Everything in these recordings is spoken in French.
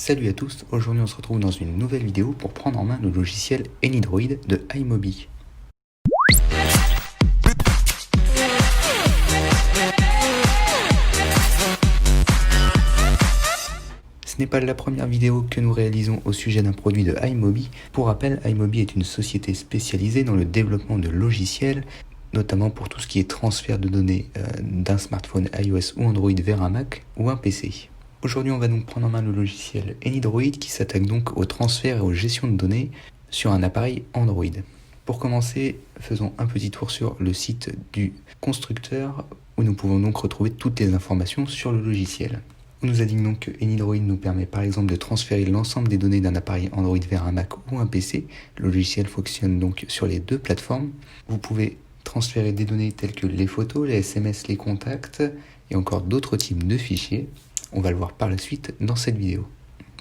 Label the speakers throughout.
Speaker 1: Salut à tous, aujourd'hui on se retrouve dans une nouvelle vidéo pour prendre en main le logiciel AnyDroid de iMobi. Ce n'est pas la première vidéo que nous réalisons au sujet d'un produit de iMobi. Pour rappel, iMobi est une société spécialisée dans le développement de logiciels, notamment pour tout ce qui est transfert de données d'un smartphone iOS ou Android vers un Mac ou un PC. Aujourd'hui, on va donc prendre en main le logiciel AnyDroid qui s'attaque donc au transfert et aux gestions de données sur un appareil Android. Pour commencer, faisons un petit tour sur le site du constructeur où nous pouvons donc retrouver toutes les informations sur le logiciel. On nous indique donc que AnyDroid nous permet par exemple de transférer l'ensemble des données d'un appareil Android vers un Mac ou un PC. Le logiciel fonctionne donc sur les deux plateformes. Vous pouvez transférer des données telles que les photos, les SMS, les contacts et encore d'autres types de fichiers. On va le voir par la suite dans cette vidéo.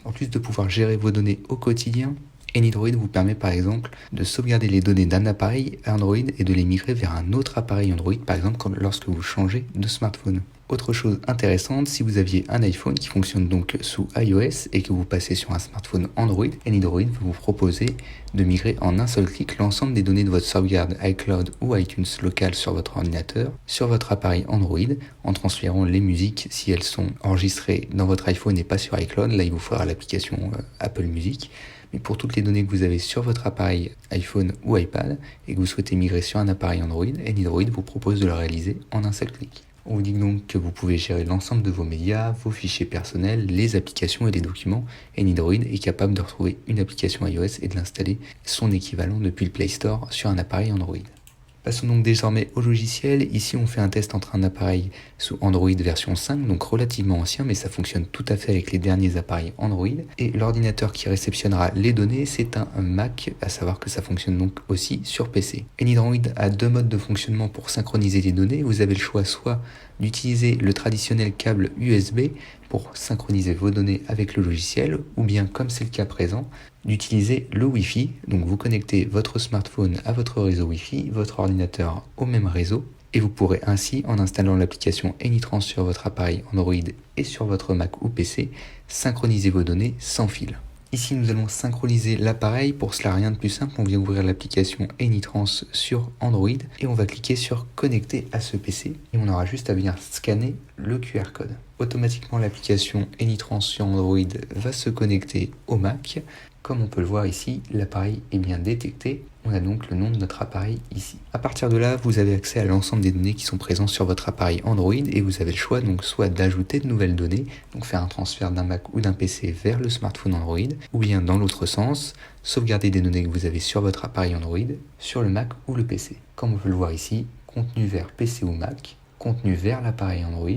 Speaker 1: En plus de pouvoir gérer vos données au quotidien, AnyDroid vous permet par exemple de sauvegarder les données d'un appareil Android et de les migrer vers un autre appareil Android, par exemple lorsque vous changez de smartphone. Autre chose intéressante, si vous aviez un iPhone qui fonctionne donc sous iOS et que vous passez sur un smartphone Android, AnyDroid va vous proposer de migrer en un seul clic l'ensemble des données de votre sauvegarde iCloud ou iTunes local sur votre ordinateur, sur votre appareil Android, en transférant les musiques si elles sont enregistrées dans votre iPhone et pas sur iCloud. Là, il vous faudra l'application Apple Music. Mais pour toutes les données que vous avez sur votre appareil iPhone ou iPad et que vous souhaitez migrer sur un appareil Android, AnyDroid vous propose de le réaliser en un seul clic. On vous dit donc que vous pouvez gérer l'ensemble de vos médias, vos fichiers personnels, les applications et les documents. AnyDroid est capable de retrouver une application iOS et de l'installer son équivalent depuis le Play Store sur un appareil Android. Passons donc désormais au logiciel. Ici, on fait un test entre un appareil sous Android version 5, donc relativement ancien, mais ça fonctionne tout à fait avec les derniers appareils Android. Et l'ordinateur qui réceptionnera les données, c'est un Mac, à savoir que ça fonctionne donc aussi sur PC. AnyDroid a deux modes de fonctionnement pour synchroniser les données. Vous avez le choix soit d'utiliser le traditionnel câble USB pour synchroniser vos données avec le logiciel, ou bien, comme c'est le cas présent, d'utiliser le Wi-Fi. Donc vous connectez votre smartphone à votre réseau Wi-Fi, votre ordinateur au même réseau, et vous pourrez ainsi, en installant l'application AnyTrans sur votre appareil Android et sur votre Mac ou PC, synchroniser vos données sans fil. Ici, nous allons synchroniser l'appareil. Pour cela, rien de plus simple, on vient ouvrir l'application AnyTrans sur Android et on va cliquer sur Connecter à ce PC et on aura juste à venir scanner le QR code. Automatiquement, l'application AnyTrans sur Android va se connecter au Mac. Comme on peut le voir ici, l'appareil est bien détecté. On a donc le nom de notre appareil ici. À partir de là, vous avez accès à l'ensemble des données qui sont présentes sur votre appareil Android et vous avez le choix donc soit d'ajouter de nouvelles données, donc faire un transfert d'un Mac ou d'un PC vers le smartphone Android, ou bien dans l'autre sens, sauvegarder des données que vous avez sur votre appareil Android, sur le Mac ou le PC. Comme on peut le voir ici, contenu vers PC ou Mac, contenu vers l'appareil Android,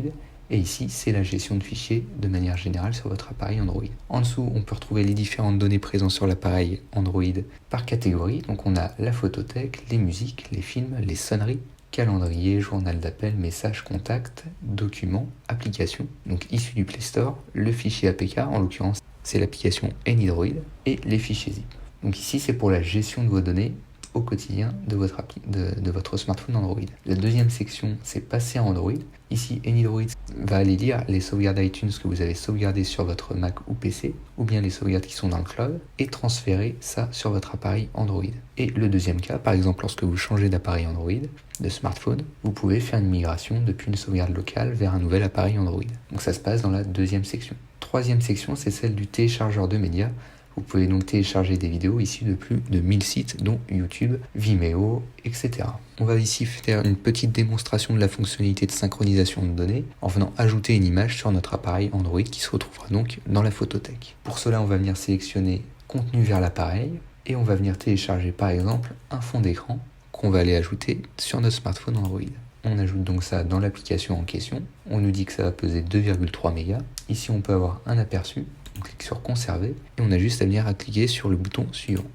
Speaker 1: et ici, c'est la gestion de fichiers de manière générale sur votre appareil Android. En dessous, on peut retrouver les différentes données présentes sur l'appareil Android par catégorie. Donc on a la photothèque, les musiques, les films, les sonneries, calendrier, journal d'appel, messages, contacts, documents, applications, donc issus du Play Store, le fichier APK, en l'occurrence c'est l'application AnyDroid, et les fichiers zip. Donc ici, c'est pour la gestion de vos données au quotidien de votre smartphone Android. La deuxième section, c'est passer à Android. Ici, AnyDroid va aller lire les sauvegardes iTunes que vous avez sauvegardées sur votre Mac ou PC, ou bien les sauvegardes qui sont dans le cloud, et transférer ça sur votre appareil Android. Et le deuxième cas, par exemple, lorsque vous changez d'appareil Android, de smartphone, vous pouvez faire une migration depuis une sauvegarde locale vers un nouvel appareil Android. Donc ça se passe dans la deuxième section. Troisième section, c'est celle du téléchargeur de médias. Vous pouvez donc télécharger des vidéos issues de plus de 1000 sites, dont YouTube, Vimeo, etc. On va ici faire une petite démonstration de la fonctionnalité de synchronisation de données en venant ajouter une image sur notre appareil Android qui se retrouvera donc dans la photothèque. Pour cela, on va venir sélectionner Contenu vers l'appareil et on va venir télécharger par exemple un fond d'écran qu'on va aller ajouter sur notre smartphone Android. On ajoute donc ça dans l'application en question. On nous dit que ça va peser 2,3 mégas. Ici, on peut avoir un aperçu. On clique sur conserver et on a juste à venir à cliquer sur le bouton suivant.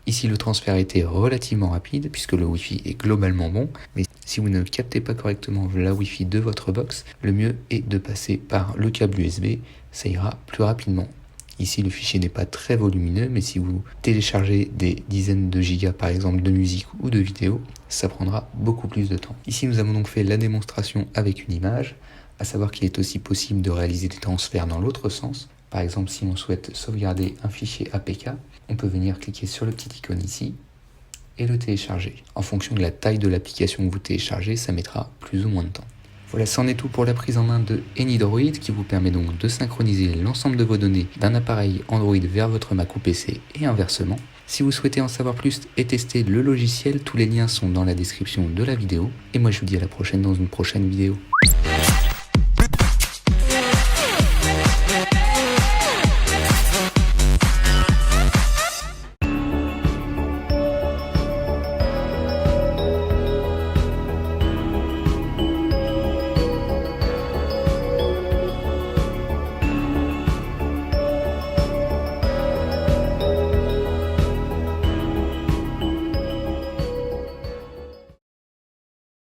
Speaker 1: Ici, le transfert a été relativement rapide puisque le Wi-Fi est globalement bon, mais si vous ne captez pas correctement la Wi-Fi de votre box, le mieux est de passer par le câble USB, ça ira plus rapidement. Ici, le fichier n'est pas très volumineux, mais si vous téléchargez des dizaines de gigas par exemple de musique ou de vidéos, ça prendra beaucoup plus de temps. Ici, nous avons donc fait la démonstration avec une image, à savoir qu'il est aussi possible de réaliser des transferts dans l'autre sens. Par exemple, si on souhaite sauvegarder un fichier APK, on peut venir cliquer sur le petit icône ici et le télécharger. En fonction de la taille de l'application que vous téléchargez, ça mettra plus ou moins de temps. Voilà, c'en est tout pour la prise en main de AnyDroid qui vous permet donc de synchroniser l'ensemble de vos données d'un appareil Android vers votre Mac ou PC et inversement. Si vous souhaitez en savoir plus et tester le logiciel, tous les liens sont dans la description de la vidéo. Et moi je vous dis à la prochaine dans une prochaine vidéo.